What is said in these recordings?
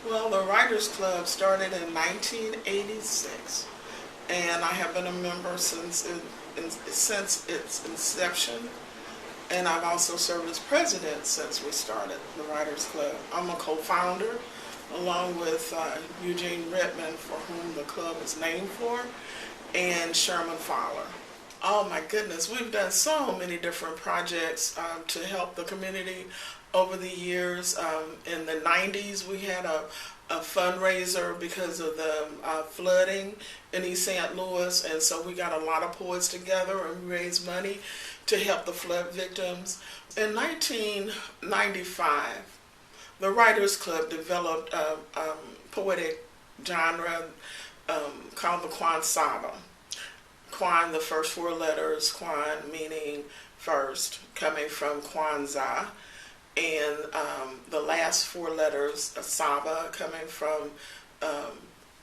Well, the Writers Club started in 1986, and I have been a member since its inception, and I've also served as president since we started the Writers Club. I'm a co-founder, along with Eugene, Redmond, for whom the club is named for, and Sherman Fowler. Oh my goodness, we've done so many different projects to help the community over the years. In the 90s, we had a fundraiser because of the flooding in East St. Louis, and so we got a lot of poets together and raised money to help the flood victims. In 1995, the Writers Club developed a poetic genre called the Kwansaba. Kwan, the first four letters, Kwan meaning first, coming from Kwanzaa, and the last four letters, Saba, coming from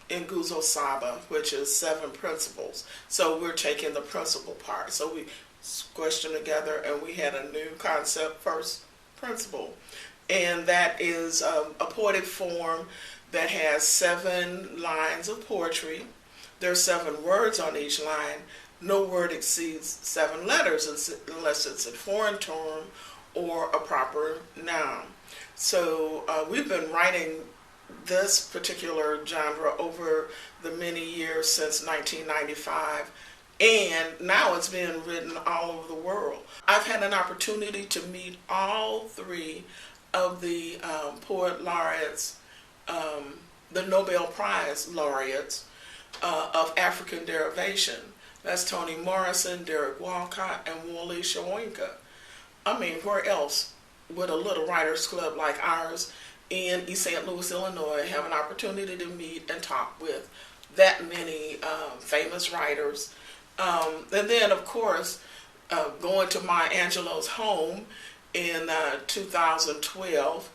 Nguzo Saba, which is 7 principles. So we're taking the principle part. So we squished them together and we had a new concept, first principle. And that is a poetic form that has 7 lines of poetry. There's 7 words on each line. No word exceeds 7 letters unless it's a foreign term or a proper noun. So we've been writing this particular genre over the many years since 1995, and now it's being written all over the world. I've had an opportunity to meet all 3 of the poet laureates, the Nobel Prize laureates, of African derivation. That's Toni Morrison, Derek Walcott, and Wole Soyinka. I mean, where else would a little writers club like ours in East St. Louis, Illinois, have an opportunity to meet and talk with that many famous writers? And then, of course, going to Maya Angelou's home in 2012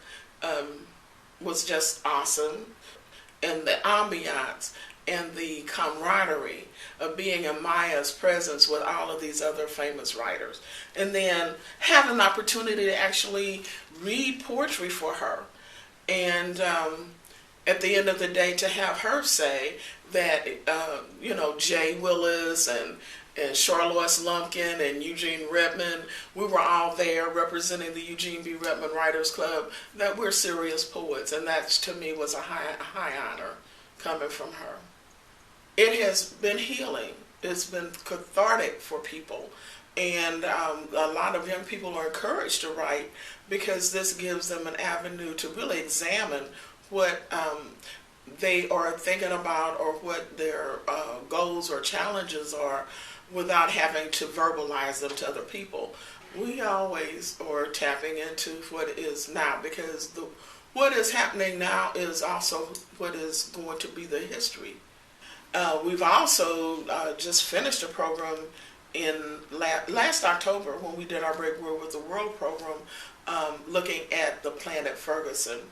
was just awesome. And the ambiance and the camaraderie of being in Maya's presence with all of these other famous writers. And then have an opportunity to actually read poetry for her. And at the end of the day, to have her say that, Jay Willis and Charlotte Lumpkin and Eugene Redmond, we were all there representing the Eugene B. Redmond Writers Club, that we're serious poets. And that, to me, was a high honor coming from her. It has been healing. It's been cathartic for people. And a lot of young people are encouraged to write because this gives them an avenue to really examine what they are thinking about or what their goals or challenges are without having to verbalize them to other people. We always are tapping into what is now, because what is happening now is also what is going to be the history. We've also just finished a program in last October when we did our Break World with the World program, looking at the Planet Ferguson.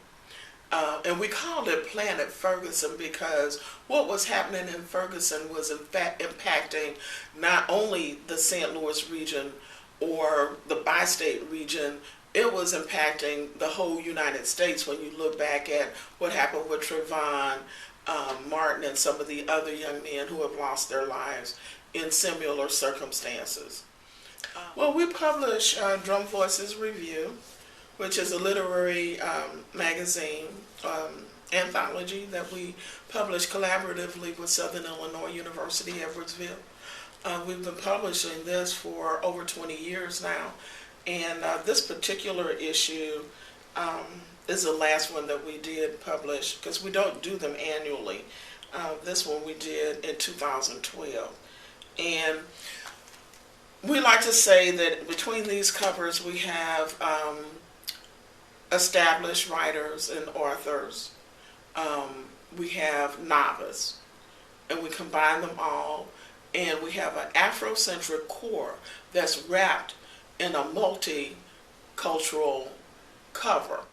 And we called it Planet Ferguson because what was happening in Ferguson was in fact impacting not only the St. Louis region or the bi-state region, it was impacting the whole United States when you look back at what happened with Trayvon Martin and some of the other young men who have lost their lives in similar circumstances. Well, we publish Drum Voices Review, which is a literary magazine anthology that we publish collaboratively with Southern Illinois University, Edwardsville. We've been publishing this for over 20 years now, and this particular issue is the last one that we did publish, because we don't do them annually. This one we did in 2012. And we like to say that between these covers we have established writers and authors. We have novice, and we combine them all, and we have an Afrocentric core that's wrapped in a multicultural cover.